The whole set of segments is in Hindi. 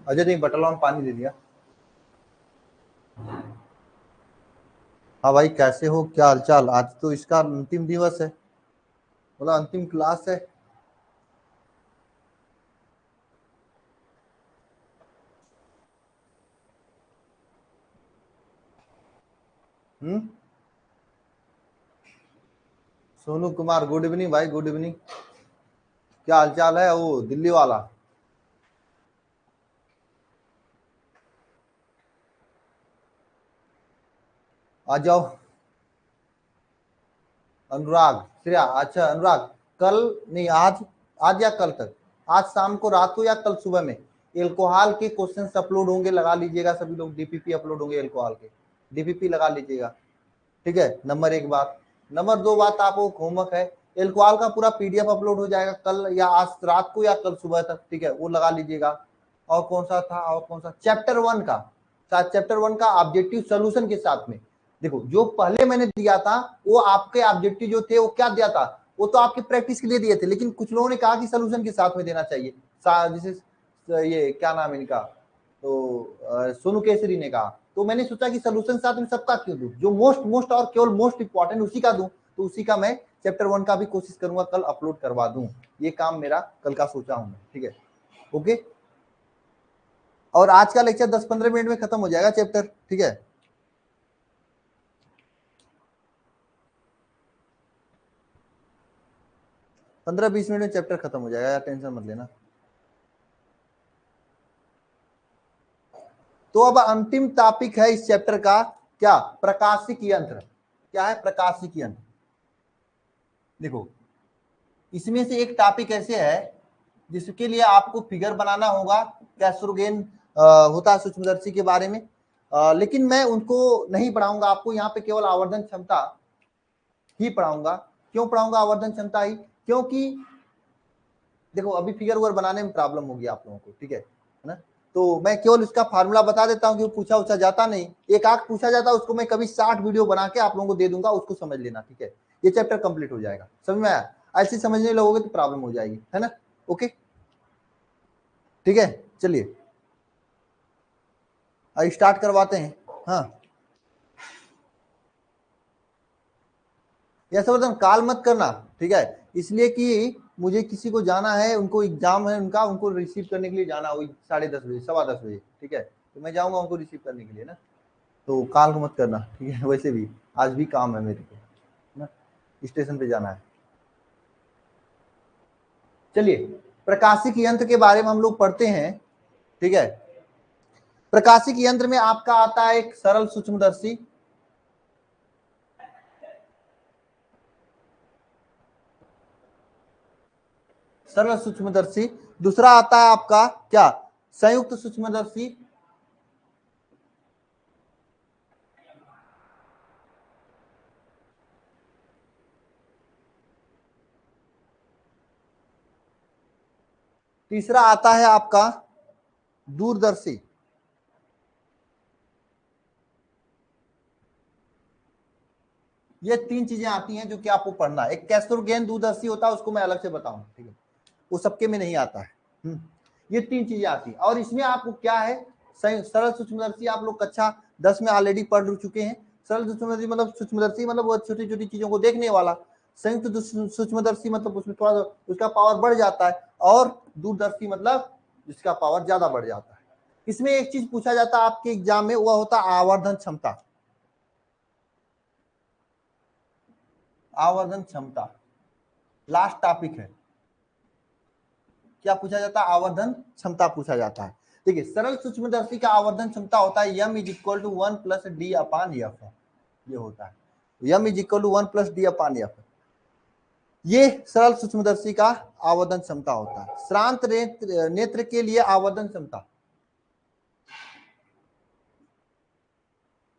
अजय ने बटला में पानी दे दिया। हाँ भाई, कैसे हो, क्या हालचाल? आज तो इसका अंतिम दिवस है, बोला अंतिम क्लास है। हम्म। सोनू कुमार, गुड इवनिंग भाई, गुड इवनिंग। क्या हालचाल है वो दिल्ली वाला? आ जाओ। अनुराग, श्रेया, अच्छा अनुराग, कल नहीं, आज, आज या कल तक, आज शाम को, रात को, या कल सुबह में एल्कोहल के क्वेश्चंस अपलोड होंगे, लगा लीजिएगा सभी लोग। डीपीपी अपलोड होंगे एल्कोहल के, डीपीपी लगा लीजिएगा। ठीक है, नंबर एक बात। नंबर दो बात, आपको होमवर्क है, एल्कोहल का पूरा पीडीएफ अपलोड हो जाएगा कल या आज रात को या कल सुबह तक। ठीक है, वो लगा लीजिएगा। और कौन सा था, और कौन सा, चैप्टर वन का, शायद चैप्टर वन का ऑब्जेक्टिव सोल्यूशन के साथ में। देखो, जो पहले मैंने दिया था वो आपके ऑब्जेक्टिव जो थे वो क्या दिया था, वो तो आपकी प्रैक्टिस के लिए दिए थे, लेकिन कुछ लोगों ने कहा कि सोल्यूशन के साथ में देना चाहिए। जैसे ये क्या नाम है इनका, तो सोनू केसरी ने कहा, तो मैंने सोचा कि सोल्यूशन साथ में सबका क्यों दूं, जो मोस्ट मोस्ट और केवल मोस्ट इंपॉर्टेंट उसी का दूं, तो उसी का मैं चैप्टर वन का भी कोशिश करूंगा कल अपलोड करवा दूं। ये काम मेरा कल का सोचा हूं मैं। ठीक है, ओके। और आज का लेक्चर 10-15 मिनट में खत्म हो जाएगा चैप्टर। ठीक है, 15-20 मिनट में चैप्टर खत्म हो जाएगा, यार टेंशन मत लेना। तो अब अंतिम टॉपिक है इस चैप्टर का, क्या, प्रकाशिक यंत्र। क्या है प्रकाशिक यंत्र? देखो, इसमें से एक टॉपिक ऐसे है जिसके लिए आपको फिगर बनाना होगा, कैसरोगेन होता है सूक्ष्मदर्शी के बारे में। लेकिन मैं उनको नहीं पढ़ाऊंगा आपको, यहाँ पे केवल आवर्धन क्षमता ही पढ़ाऊंगा। क्यों पढ़ाऊंगा आवर्धन क्षमता ही? क्योंकि देखो, अभी फिगर वगर बनाने में प्रॉब्लम होगी आप लोगों को। ठीक है ना? तो मैं केवल इसका फार्मूला बता देता हूँ कि वो पूछा उछा जाता नहीं, एक आख पूछा जाता, उसको मैं कभी 60 वीडियो बना के आप लोगों को दे दूंगा, उसको समझ लेना। ठीक है, ये चैप्टर कंप्लीट हो जाएगा। समझ में आया? ऐसे समझने लगोगे तो प्रॉब्लम हो जाएगी, है ना? ओके, ठीक है, चलिए अब स्टार्ट करवाते हैं। हाँ, यह सब काल मत करना, ठीक है, इसलिए कि मुझे किसी को जाना है, उनको एग्जाम है उनका, उनको रिसीव करने के लिए जाना हो 10:30 बजे, 10:15 बजे। ठीक है, तो मैं जाऊंगा उनको रिसीव करने के लिए ना, तो काल को मत करना। ठीक है, वैसे भी आज भी काम है मेरे को ना, स्टेशन पे जाना है। चलिए, प्रकाशिक यंत्र के बारे में हम लोग पढ़ते हैं। ठीक है, प्रकाशिक यंत्र में आपका आता है एक सरल सूक्ष्मदर्शी, सरल सूक्ष्मदर्शी। दूसरा आता है आपका क्या, संयुक्त सूक्ष्मदर्शी। तीसरा आता है आपका दूरदर्शी। ये तीन चीजें आती हैं जो कि आपको पढ़ना है। एक कैस्टोगेन दूरदर्शी होता है, उसको मैं अलग से बताऊं। ठीक है, वो सबके में नहीं आता है। ये तीन चीजें आती हैं, और इसमें आपको क्या है, सरल सूक्ष्मदर्शी आप लोग कक्षा 10 में ऑलरेडी पढ़ चुके हैं। सरल सूक्ष्मदर्शी मतलब, सूक्ष्मदर्शी मतलब वो छोटी छोटी चीजों को देखने वाला। संयुक्त सूक्ष्मदर्शी मतलब उसमें थोड़ा उसका पावर बढ़ जाता है, और दूरदर्शी मतलब जिसका पावर ज्यादा बढ़ जाता है। इसमें एक चीज पूछा जाता है आपके एग्जाम में, वह होता है आवर्धन क्षमता। आवर्धन क्षमता लास्ट टॉपिक है। क्या पूछा जाता है? आवर्धन क्षमता पूछा जाता है। देखिए, सरल सूक्ष्मदर्शी का आवर्धन क्षमता होता है m is equal to 1 plus D upon F. ये होता है m is equal to 1 plus D upon F. ये सरल सूक्ष्मदर्शी का आवर्धन क्षमता होता है। श्रांत नेत्र के लिए आवर्धन क्षमता,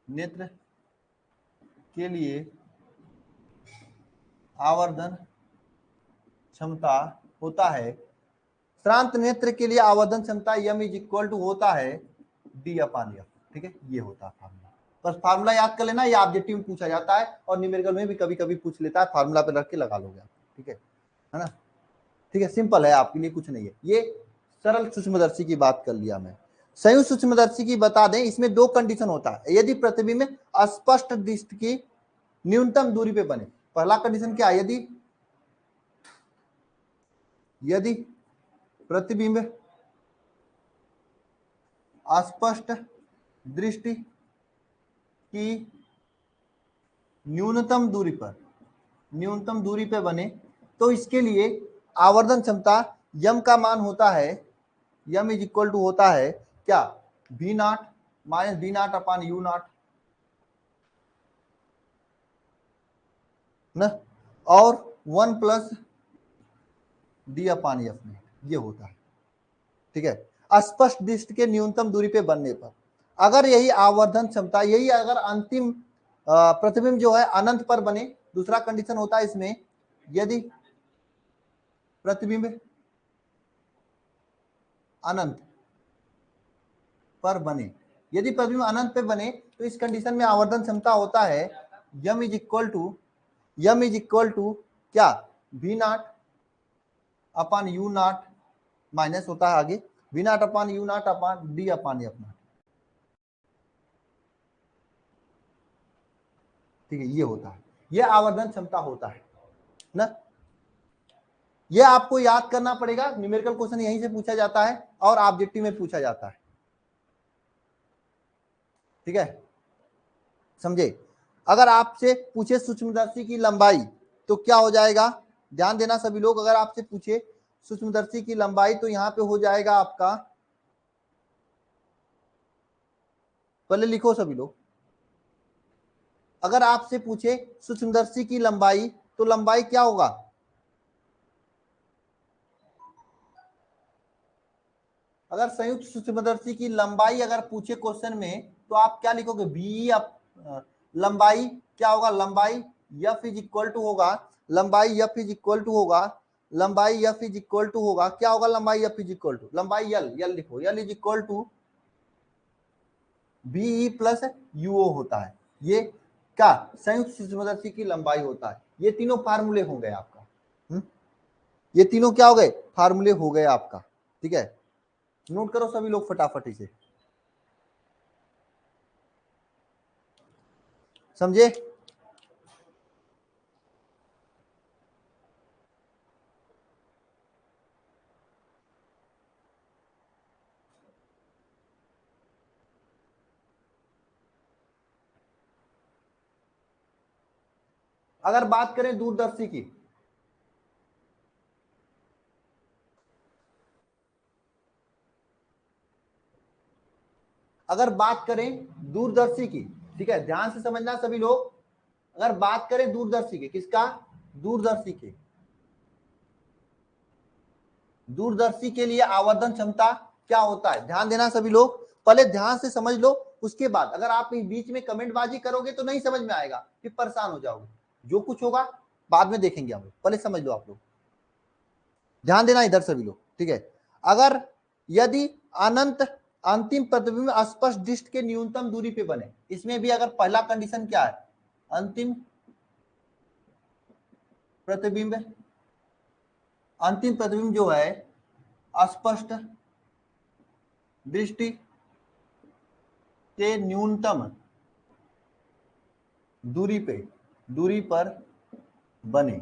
नेत्र के लिए आवर्धन क्षमता होता है, श्रांत नेत्र के लिए आवर्धन क्षमता m इज इक्वल टू होता है डी अपान एफ। ठीक है, ये होता है फार्मूला। बस फार्मूला याद कर लेना, ये ऑब्जेक्टिव में पूछा जाता है, और न्यूमेरिकल में भी कभी कभी पूछ लेता है, फार्मूला पे रख के लगा लोगे आप। ठीक है ना? ठीक है, सिंपल है, आपके लिए कुछ नहीं है। ये सरल सूक्ष्मदर्शी की बात कर लिया मैं। संयुक्त सूक्ष्मदर्शी की बता दें, इसमें दो कंडीशन होता है। यदि प्रतिबिंब स्पष्ट दृष्टि की न्यूनतम दूरी पे बने, पहला कंडीशन क्या है, यदि प्रतिबिंब स्पष्ट दृष्टि की न्यूनतम दूरी पर बने, तो इसके लिए आवर्धन क्षमता यम का मान होता है, यम इज इक्वल टू होता है क्या, V not minus V not upon U not न, और 1 प्लस D अपान F में, ये होता है। ठीक है, स्पष्ट दृष्टि के न्यूनतम दूरी पे बनने पर अगर यही आवर्धन क्षमता, यही अगर अंतिम प्रतिबिंब जो है अनंत पर बने, दूसरा कंडीशन होता है इसमें, यदि प्रतिबिंब अनंत पर बने, यदि प्रतिबिंब अनंत पे बने तो इस कंडीशन में आवर्धन क्षमता होता है यम इज इक्वल टू क्या, V not upon U not minus होता है आगे V not upon U not upon D upon F not. ठीक है, ये होता है, ये आवर्धन क्षमता होता है ना। ये आपको याद करना पड़ेगा, न्यूमेरिकल क्वेश्चन यहीं से पूछा जाता है और ऑब्जेक्टिव में पूछा जाता है। ठीक है, समझे। अगर आपसे पूछे सूक्ष्मदर्शी की लंबाई तो क्या हो जाएगा, ध्यान देना सभी लोग, अगर आपसे पूछे सूक्ष्मदर्शी की लंबाई तो यहां पे हो जाएगा आपका, पहले लिखो सभी लोग, अगर आपसे पूछे सूक्ष्मदर्शी की लंबाई तो लंबाई क्या होगा, अगर संयुक्त सूक्ष्मदर्शी की लंबाई अगर पूछे क्वेश्चन में तो आप क्या लिखोगे, बी लंबाई क्या होगा, लंबाई एफ इज इक्वल टू होगा, लंबाई एफ इज इक्वल टू होगा, लंबाई एफ इज इक्वल टू होगा, क्या होगा, लंबाई एफ इज इक्वल टू, लंबाई यल लिखो, L is equal to B plus u o होता है, ये क्या संयुक्त सूक्ष्मदर्शी की लंबाई होता है। ये तीनों फार्मूले हो गए आपका, ये तीनों क्या हो गए, फार्मूले हो गए आपका। ठीक है, नोट करो सभी लोग फटाफट इसे, समझे। अगर बात करें दूरदर्शी की, अगर बात करें दूरदर्शी की, ठीक है, ध्यान से समझना सभी लोग, अगर बात करें दूरदर्शी की, किसका, दूरदर्शी के, दूरदर्शी के लिए आवर्धन क्षमता क्या होता है, ध्यान देना सभी लोग, पहले ध्यान से समझ लो, उसके बाद अगर आप बीच में कमेंटबाजी करोगे तो नहीं समझ में आएगा, फिर परेशान हो जाओगे, जो कुछ होगा बाद में देखेंगे हम लोग, पहले समझ लो आप लोग, ध्यान देना इधर सभी लोग। ठीक है, अगर यदि अनंत अंतिम प्रतिबिंब स्पष्ट डिस्क के न्यूनतम दूरी पे बने, इसमें भी अगर पहला कंडीशन क्या है, अंतिम प्रतिबिंब जो है स्पष्ट दृष्टि के न्यूनतम दूरी पर बने।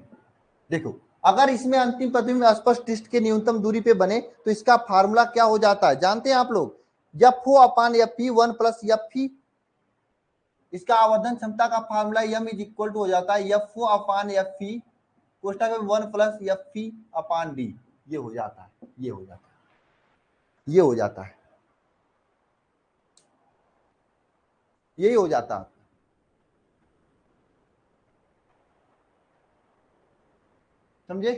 देखो, अगर इसमें अंतिम प्रतिबिंब स्पष्ट डिस्क के न्यूनतम दूरी पे बने तो इसका फार्मूला क्या हो जाता है, जानते हैं आप लोग, F O upon F P 1 plus F P, इसका आवर्धन क्षमता का formula M is equal to हो जाता है F O upon F P कोष्टक में 1 plus F P upon D, ये हो जाता है, ये हो जाता है, ये हो जाता है, यही हो जाता है, समझे,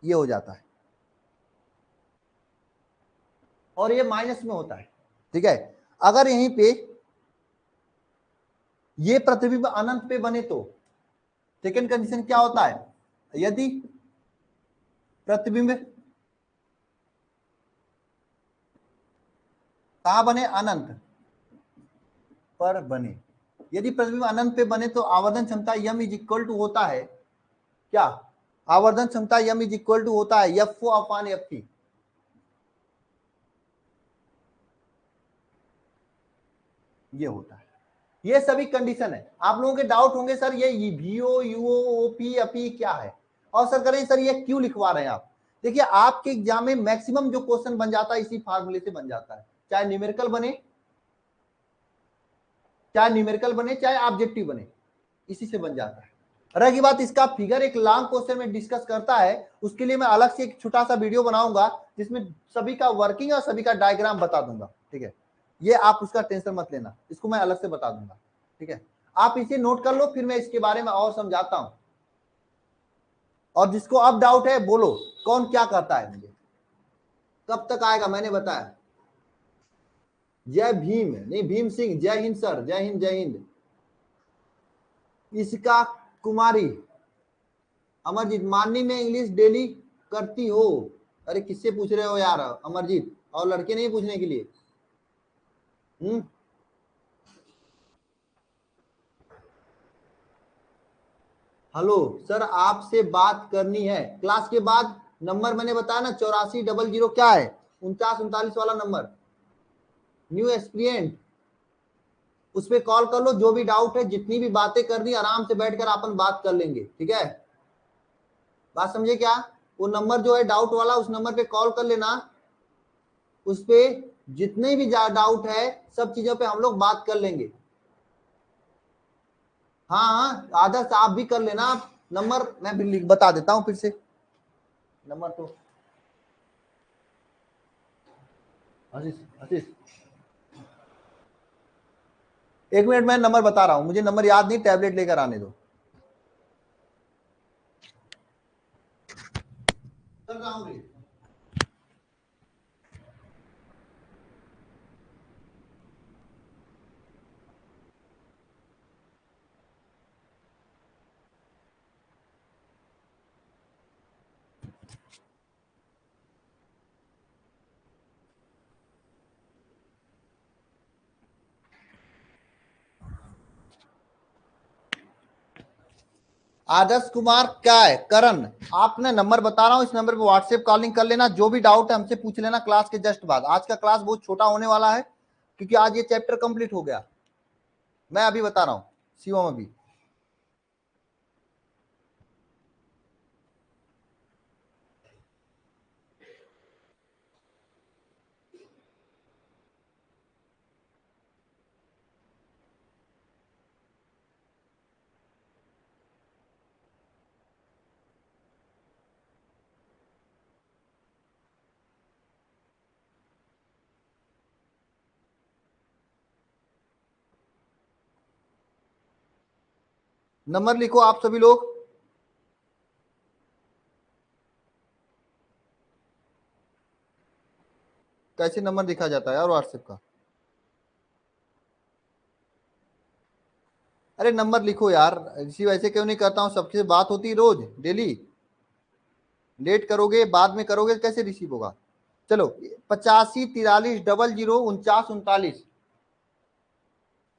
ये हो जाता है, और ये माइनस में होता है। ठीक है, अगर यहीं पे ये प्रतिबिंब अनंत पे बने तो सेकेंड कंडीशन क्या होता है, यदि प्रतिबिंब कहां बने, अनंत पर बने, यदि प्रतिबिंब अनंत पे बने तो आवर्धन क्षमता यम इज इक्वल टू होता है क्या, आवर्धन क्षमता यम इज इक्वल टू होता है F O upon F P, ये होता है। ये सभी कंडीशन है। आप लोगों के डाउट होंगे सर ये वीओ यूओ ओपी अपी क्या है, और सर करें सर ये क्यों लिखवा रहे हैं आप। देखिए आपके एग्जाम में मैक्सिमम जो क्वेश्चन बन जाता है इसी फार्मूले से बन जाता है, चाहे न्यूमेरिकल बने, चाहे ऑब्जेक्टिव बने, इसी से बन जाता है। रही बात इसका फिगर एक लॉन्ग क्वेश्चन में डिस्कस करता है, उसके लिए मैं अलग से एक छोटा सा वीडियो बनाऊंगा जिसमें सभी का वर्किंग और सभी का डायग्राम बता दूंगा, ठीक है। ये आप उसका टेंशन मत लेना, इसको मैं अलग से बता दूंगा, ठीक है। आप इसे नोट कर लो, फिर मैं इसके बारे में और समझाता हूं। और जिसको अब डाउट है बोलो कौन क्या कहता है, मुझे कब तक आएगा मैंने बताया। जय भीम नहीं भीम सिंह, जय हिंद सर, जय हिंद जय हिंद। इसका कुमारी अमरजीत, मॉर्निंग में इंग्लिश डेली करती हो? अरे किससे पूछ रहे हो यार अमरजीत, और लड़के नहीं पूछने के लिए। हेलो सर आपसे बात करनी है क्लास के बाद। नंबर मैंने बताया ना 8400 क्या है 4939 वाला नंबर, न्यू एक्सपीरियंट, उस पर कॉल कर लो। जो भी डाउट है, जितनी भी बातें करनी आराम से बैठकर अपन बात कर लेंगे, ठीक है। बात समझे क्या? वो नंबर जो है डाउट वाला, उस नंबर पे कॉल कर लेना। उस पे जितने भी डाउट है सब चीजों पे हम लोग बात कर लेंगे। हाँ हाँ आदर्श आप भी कर लेना। आप नंबर मैं भी बता देता हूँ फिर से नंबर तो। आशीष आशीष एक मिनट मैं नंबर बता रहा हूँ, मुझे नंबर याद नहीं, टैबलेट लेकर आने दो। चल रहा हूँ। आदर्श कुमार क्या है करण, आपने नंबर बता रहा हूँ, इस नंबर पे व्हाट्सएप कॉलिंग कर लेना। जो भी डाउट है हमसे पूछ लेना क्लास के जस्ट बाद। आज का क्लास बहुत छोटा होने वाला है क्योंकि आज ये चैप्टर कंप्लीट हो गया। मैं अभी बता रहा हूँ शिवम अभी। नंबर लिखो आप सभी लोग। कैसे नंबर लिखा जाता है यार व्हाट्सएप का? अरे नंबर लिखो यार, रिसीव ऐसे क्यों नहीं करता हूँ, सबसे बात होती है रोज डेली। लेट करोगे बाद में करोगे कैसे रिसीव होगा। चलो 85430049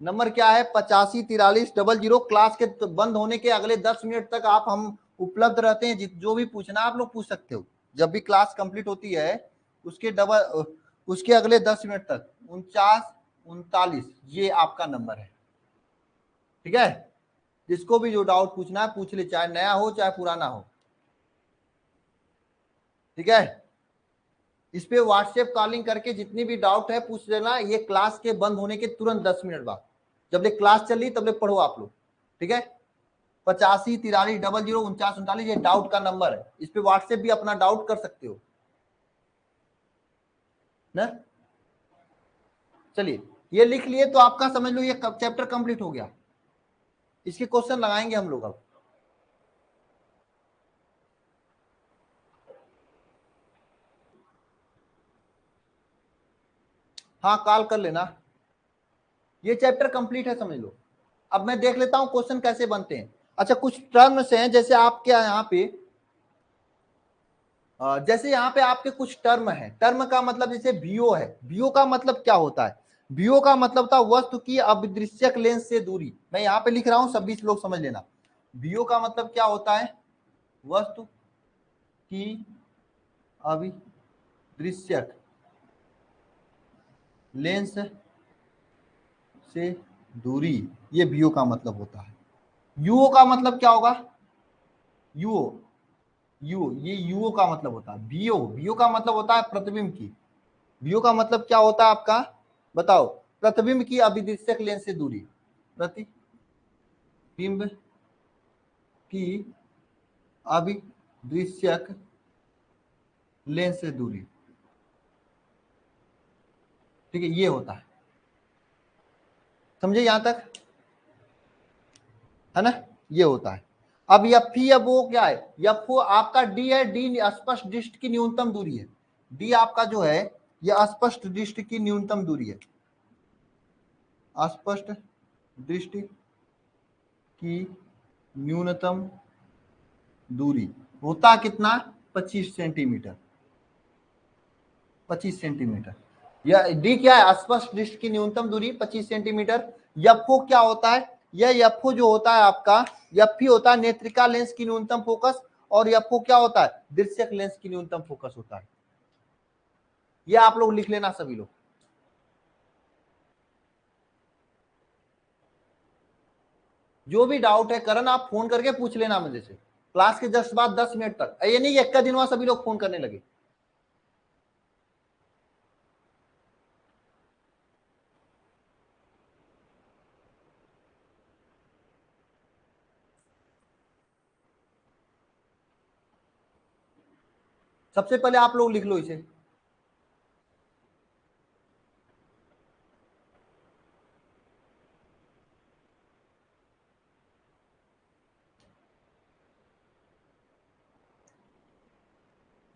नंबर क्या है 854300। क्लास के बंद होने के अगले 10 मिनट तक आप हम उपलब्ध रहते हैं, जो भी पूछना आप लोग पूछ सकते हो। जब भी क्लास कंप्लीट होती है उसके उसके अगले 10 मिनट तक 4939 ये आपका नंबर है, ठीक है। जिसको भी जो डाउट पूछना है पूछ ले, चाहे नया हो चाहे पुराना हो, ठीक है। इस पे व्हाट्सएप कॉलिंग करके जितनी भी डाउट है पूछ लेना, ये क्लास के बंद होने के तुरंत 10 मिनट बाद। जब ले क्लास चल रही तब ले पढ़ो आप लोग, ठीक है। 85430049 ये डाउट का नंबर है, इस पे व्हाट्सएप भी अपना डाउट कर सकते हो ना। चलिए ये लिख लिए तो आपका समझ लो ये चैप्टर कंप्लीट हो गया। इसके क्वेश्चन लगाएंगे हम लोग अब। हाँ कॉल कर लेना, ये चैप्टर कंप्लीट है समझ लो। अब मैं देख लेता हूं क्वेश्चन कैसे बनते हैं। अच्छा कुछ टर्म्स हैं, जैसे आपके यहाँ पे जैसे यहाँ पे आपके कुछ टर्म है। टर्म का मतलब जैसे वीओ है, वीओ का मतलब क्या होता है? वीओ का मतलब था वस्तु की अविदृश्यक लेंस से दूरी। मैं यहाँ पे लिख रहा हूं, सभी लोग समझ लेना। वीओ का मतलब क्या होता है? वस्तु की अविदृश्यक लेंस से दूरी, ये बीओ का मतलब होता है। यूओ का मतलब क्या होगा? यूओ, यू, ये यूओ का मतलब होता है। बीओ, बीओ का मतलब होता है प्रतिबिंब की। बीओ का मतलब क्या होता है आपका? बताओ। प्रतिबिंब की अभिदिशक लेंस से दूरी, प्रतिबिंब की अभिदृश्यक लेंस से दूरी, ठीक है, ये होता है। समझे यहां तक? है ना, ये होता है। अब यफी, अब वो क्या है? यफो आपका डी है, डी स्पष्ट दृष्टि की न्यूनतम दूरी है। डी आपका जो है यह स्पष्ट दृष्टि की न्यूनतम दूरी है। स्पष्ट दृष्टि की न्यूनतम दूरी होता कितना? 25 सेंटीमीटर। 25 सेंटीमीटर। यह डी क्या है? स्पष्ट दृष्टि की न्यूनतम दूरी 25 सेंटीमीटर। यफो क्या होता है? यह यफो जो होता है आपका, यफी होता है नेत्रिका लेंस की न्यूनतम फोकस, और यफो क्या होता है? दृश्यक लेंस की न्यूनतम फोकस होता है। यह आप लोग लिख लेना सभी लोग। जो भी डाउट है करण, आप फोन करके पूछ लेना मुझे से, क्लास के जस्ट बाद 10 मिनट तक। ये नहीं एक का दिन वहां सभी लोग फोन करने लगे। सबसे पहले आप लोग लिख लो इसे।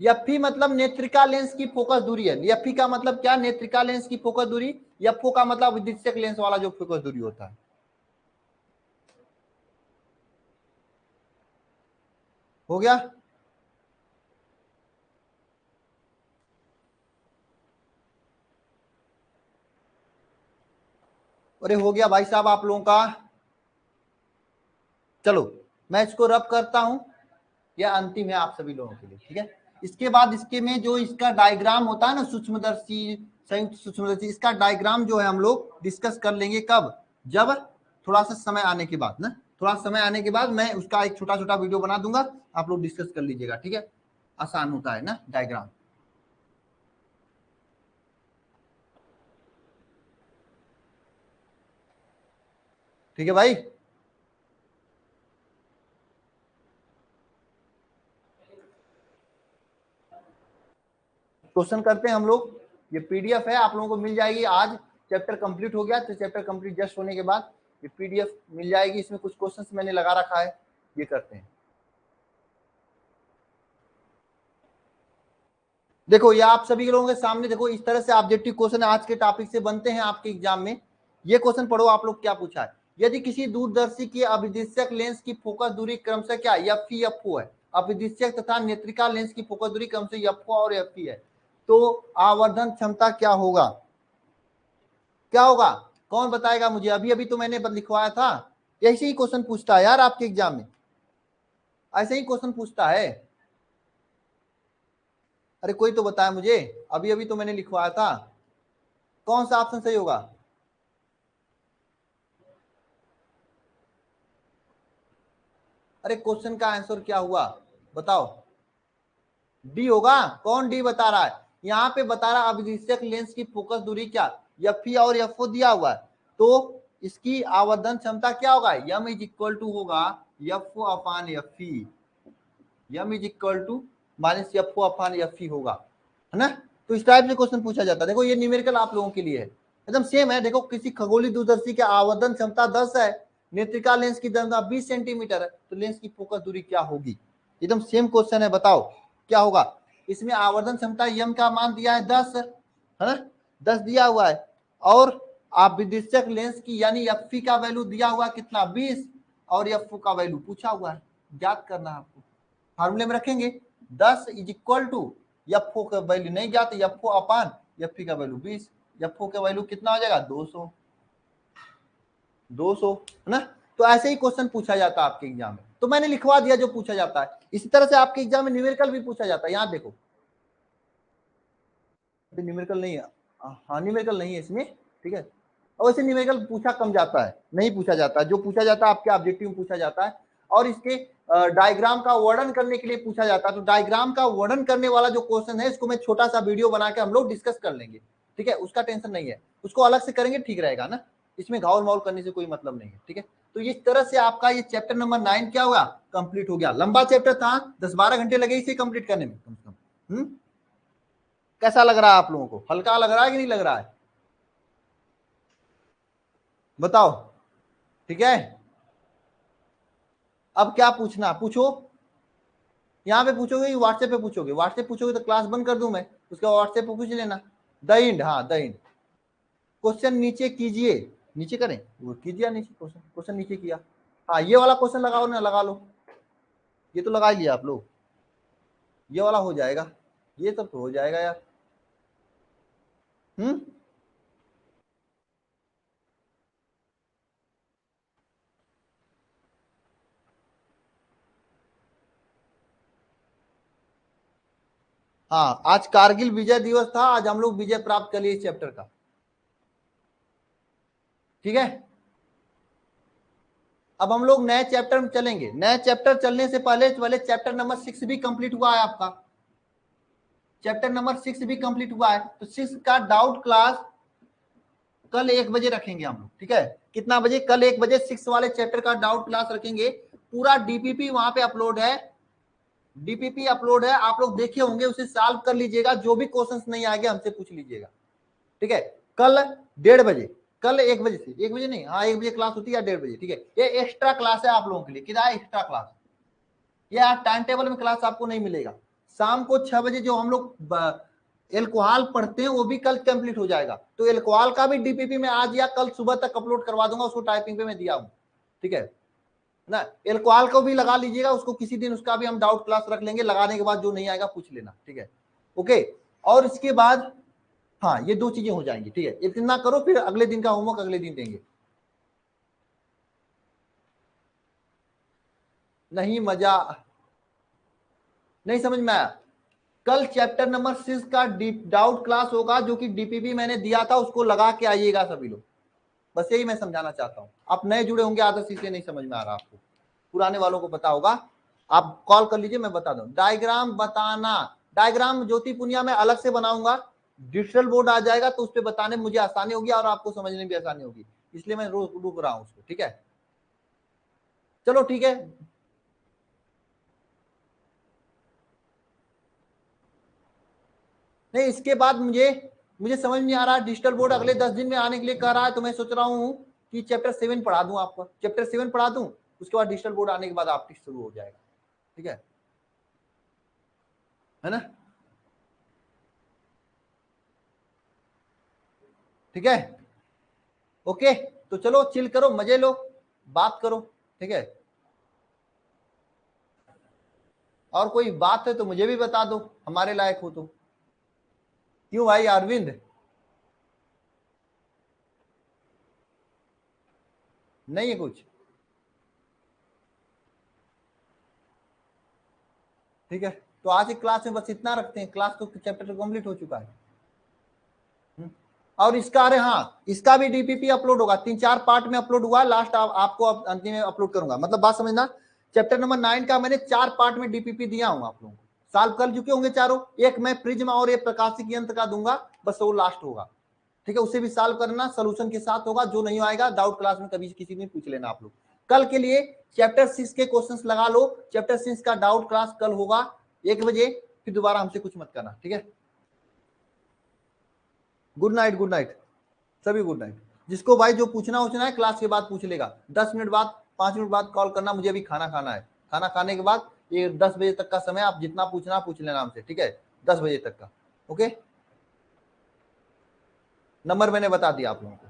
एफी मतलब नेत्रिका लेंस की फोकस दूरी है। एफी का मतलब क्या? नेत्रिका लेंस की फोकस दूरी। एफओ का मतलब विद्युतीय लेंस वाला जो फोकस दूरी होता है। हो गया? अरे हो गया भाई साहब आप लोगों का। चलो मैं इसको रब करता हूं, यह अंतिम है आप सभी लोगों के लिए, ठीक है। इसके बाद इसके में जो इसका डायग्राम होता है ना, सूक्ष्मदर्शी, संयुक्त सूक्ष्मदर्शी, इसका डायग्राम जो है हम लोग डिस्कस कर लेंगे। कब? जब थोड़ा सा समय आने के बाद ना, थोड़ा समय आने के बाद मैं उसका एक छोटा छोटा वीडियो बना दूंगा, आप लोग डिस्कस कर लीजिएगा, ठीक है। आसान होता है ना डायग्राम। ठीक है भाई। क्वेश्चन करते हैं हम लोग। ये पीडीएफ है, आप लोगों को मिल जाएगी आज। चैप्टर कंप्लीट हो गया, तो चैप्टर कंप्लीट जस्ट होने के बाद ये पीडीएफ मिल जाएगी। इसमें कुछ क्वेश्चंस मैंने लगा रखा है, ये करते हैं। देखो ये आप सभी लोगों के सामने, देखो इस तरह से ऑब्जेक्टिव क्वेश्चन आज के टॉपिक से बनते हैं आपके एग्जाम में। ये क्वेश्चन पढ़ो आप लोग क्या पूछा है। यदि किसी दूरदर्शी की अभिदिशक लेंस की फोकस दूरी क्रमशः क्या एफ एफ है, अभिदिशक तथा नेत्रिका लेंस की फोकस दूरी क्रमशः एफ और एफ है, तो आवर्धन क्षमता क्या होगा? क्या होगा? कौन बताएगा मुझे? अभी अभी तो मैंने लिखवाया था। ऐसे ही क्वेश्चन पूछता है यार आपके एग्जाम में, ऐसे ही क्वेश्चन पूछता है। अरे कोई तो बताया मुझे, अभी अभी तो मैंने लिखवाया था। कौन सा ऑप्शन सही होगा? अरे क्वेश्चन का आंसर क्या हुआ बताओ? डी होगा। कौन डी बता रहा है? यहाँ पे बता रहा है अभिदिशक लेंस की फोकस दूरी क्या, एफ और एफ दिया हुआ है, तो इसकी आवर्धन क्षमता क्या होगा? यम इज इक्वल टू होगा F upon F, M is equal to minus F upon F होगा, है ना। तो इस टाइप से क्वेश्चन पूछा जाता है। देखो ये न्यूमेरिकल आप लोगों के लिए है, एकदम सेम है। देखो किसी खगोलीय दूरदर्शी की आवर्धन क्षमता 10 है, नेत्रिका लेंस की क्षमता 20 सेंटीमीटर है, तो लेंस की फोकस दूरी क्या होगी? एकदम सेम क्वेश्चन है, बताओ क्या होगा। इसमें आवर्धन क्षमता यम का मान दिया है 10, है ना, 10 दिया हुआ है, और आप विदिशक लेंस की यानी एफ का वैल्यू दिया हुआ कितना 20, और एफ का वैल्यू पूछा हुआ है, ज्ञात करना है आपको। फार्मूले में रखेंगे 10 इज इक्वल टू एफ का वैल्यू नहीं ज्ञात, एफ अपान एफ का वैल्यू 20, एफ का वैल्यू कितना हो जाएगा 200, 200, है ना। तो ऐसे ही क्वेश्चन पूछा जाता है आपके एग्जाम में, तो मैंने लिखवा दिया जो पूछा जाता है। इसी तरह से आपके एग्जाम में न्यूमेरिकल भी पूछा जाता है। यहाँ देखो न्यूमेरिकल नहीं है, हाँ न्यूमेरिकल नहीं है इसमें, ठीक है। और वैसे न्यूमेरिकल पूछा कम जाता है, नहीं पूछा जाता है, जो पूछा जाता है आपके ऑब्जेक्टिव में पूछा जाता है, और इसके डायग्राम का वर्णन करने के लिए पूछा जाता है। तो डायग्राम का वर्णन करने वाला जो क्वेश्चन है, इसको मैं छोटा सा वीडियो बना के हम लोग डिस्कस कर लेंगे, ठीक है, उसका टेंशन नहीं है, उसको अलग से करेंगे, ठीक रहेगा ना, इसमें घाव माउल करने से कोई मतलब नहीं है, ठीक है। तो इस तरह से आपका ये चैप्टर नंबर 9 क्या हुआ, कंप्लीट हो गया। लंबा चैप्टर था, 10-12 घंटे लगे इसे कंप्लीट करने में कम से कम। कैसा लग रहा है आप लोगों को, हल्का लग रहा है कि नहीं लग रहा है, बताओ, ठीक है। अब क्या पूछना, पूछो, यहाँ पे पूछोगे, व्हाट्सएप पे पूछोगे, व्हाट्सएप पूछोगे तो क्लास बंद कर दूं मैं, उसका व्हाट्सएप पे पूछ लेना। द इंड, हाँ द इंड, क्वेश्चन नीचे कीजिए, नीचे करें, वो कीजिए नीचे, क्वेश्चन क्वेश्चन नीचे किया, हाँ ये वाला क्वेश्चन लगाओ ना, लगा लो, ये तो लगा ही लिया आप लोग, ये वाला हो जाएगा, ये सब तो हो जाएगा यार। हाँ, आज कारगिल विजय दिवस था, आज हम लोग विजय प्राप्त कर लिए इस चैप्टर का, ठीक है। अब हम लोग नए चैप्टर में चलेंगे, नए चैप्टर चलने से पहले चैप्टर नंबर 6 भी कंप्लीट हुआ है आपका, चैप्टर नंबर 6 भी कंप्लीट हुआ है। तो 6 का डाउट क्लास कल 1 बजे रखेंगे हम लोग, ठीक है, कितना बजे, कल 1 बजे 6 वाले चैप्टर का डाउट क्लास रखेंगे। पूरा डीपीपी वहां पे अपलोड है, डीपीपी अपलोड है, आप लोग देखे होंगे, उसे सॉल्व कर लीजिएगा, जो भी क्वेश्चंस नहीं आएंगे हमसे पूछ लीजिएगा, ठीक है। कल 1:30 बजे, कल 1 बजे से, 1 बजे नहीं, हाँ 1 बजे क्लास होती है, 1:30 बजे, ठीक है। ये एक्स्ट्रा क्लास है आप लोगों के लिए, कितना एक्स्ट्रा क्लास, ये टाइम टेबल में क्लास आपको नहीं मिलेगा। शाम को 6 बजे जो हम लोग एल्कोहल पढ़ते हैं वो भी कल कंप्लीट हो जाएगा। तो एल्कोहल का भी डीपीपी में आज या कल सुबह तक अपलोड करवा दूंगा, उसको टाइपिंग पे मैं दिया हूँ, ठीक है ना। एल्कोहल को भी लगा लीजिएगा, उसको किसी दिन उसका भी हम डाउट क्लास रख लेंगे, लगाने के बाद जो नहीं आएगा पूछ लेना, ठीक है, ओके। और इसके बाद हाँ ये 2 चीजें हो जाएंगी, ठीक है, इतना करो, फिर अगले दिन का होमवर्क अगले दिन देंगे। नहीं मजा नहीं समझ में आया, कल चैप्टर नंबर 6 का डाउट क्लास होगा, जो कि डीपीपी मैंने दिया था, उसको लगा के आइएगा सभी लोग, बस यही मैं समझाना चाहता हूं। आप नए जुड़े होंगे, आदत इसलिए नहीं समझ में आ रहा आपको, पुराने वालों को पता होगा, आप कॉल कर लीजिए, मैं बता दूं। डायग्राम बताना, डायग्राम ज्योति पुनिया में अलग से बनाऊंगा, डिजिटल बोर्ड आ जाएगा तो उस पर बताने में मुझे आसानी होगी और आपको समझने में भी आसानी होगी, इसलिए मैं रुक रहा हूं उसको, ठीक है। चलो ठीक है, नहीं इसके बाद मुझे मुझे समझ नहीं आ रहा, डिजिटल बोर्ड अगले 10 दिन में आने के लिए कह रहा है, तो मैं सोच रहा हूँ कि चैप्टर 7 पढ़ा दूं आपको, चैप्टर 7 पढ़ा दूं, उसके बाद डिजिटल बोर्ड आने के बाद आपकी शुरू हो जाएगा, ठीक है ना, ठीक है, ओके। तो चलो चिल करो, मजे लो, बात करो, ठीक है। और कोई बात है तो मुझे भी बता दो, हमारे लायक हो तो। क्यों भाई अरविंद, नहीं है कुछ, ठीक है। तो आज की क्लास में बस इतना रखते हैं, क्लास तो चैप्टर कंप्लीट हो चुका है। और इसका, अरे हाँ, इसका भी डीपीपी अपलोड होगा, 3-4 पार्ट में अपलोड हुआ, लास्ट आपको अंतिम में अपलोड करूंगा, मतलब बात समझना, चैप्टर नंबर 9 का मैंने 4 पार्ट में डीपीपी दिया हूं, आप लोगों को सॉल्व कर चुके होंगे चारों, एक मैं प्रिज्म और एक प्रकाशिक यंत्र का दूंगा, बस वो लास्ट होगा, ठीक है, उसे भी सॉल्व करना, सोल्यूशन के साथ होगा, जो नहीं आएगा डाउट क्लास में कभी किसी में पूछ लेना आप लोग। कल के लिए चैप्टर 6 के क्वेश्चंस लगा लो, चैप्टर 6 का डाउट क्लास कल होगा 1 बजे, फिर दोबारा हमसे कुछ मत करना, ठीक है। गुड नाइट, गुड नाइट, सभी गुड नाइट। जिसको भाई जो पूछना उछना है क्लास के बाद पूछ लेगा, 10 मिनट बाद, 5 मिनट बाद कॉल करना, मुझे अभी खाना खाना है, खाना खाने के बाद ये 10 बजे तक का समय, आप जितना पूछना पूछ लेना हमसे, ठीक है, 10 बजे तक का, ओके। नंबर मैंने बता दिया आप लोगों को।